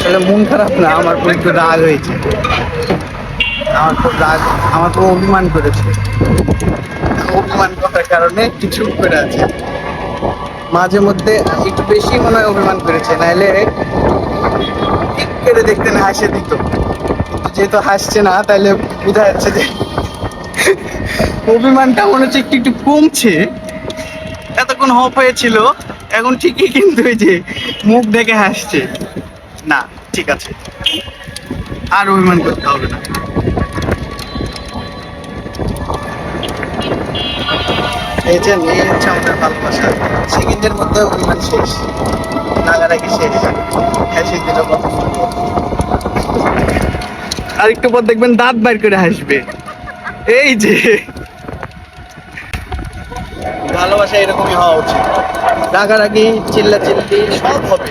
আসলে মন খারাপ না, আমার খুব একটু রাগ হয়েছে। আমার খুব রাগ, আমার খুব অভিমান করেছে। অভিমান করার কারণে কিছু করে আছে। মাঝে মধ্যে একটু বেশি মনে হয় অভিমান করেছে, নাইলে ঠিক করে দেখতেন হাসে দিত। কিন্তু যেহেতু হাসছে না, তাহলে বোঝা যাচ্ছে যে অভিমানটা মনে হচ্ছে একটু একটু কমছে। এতক্ষণ হপ হয়েছিল, এখন ঠিকই কিন্তু এই যে মুখ দেখে হাসছে। না, ঠিক আছে, আর অভিমান করতে হবে না। এই যে এই হচ্ছে আমাদের ভালোবাসা, সেকেন্ডের মধ্যে অভিমান শেষ, রাগারাগি শেষ, হেসে দিল কথা। আর একটু পর দেখবেন দাঁত বাইর করে হাসবে। এই যে ভালোবাসা এরকমই হওয়া উচিত, রাগারাগি চিল্লাচিল্লি সব হবে।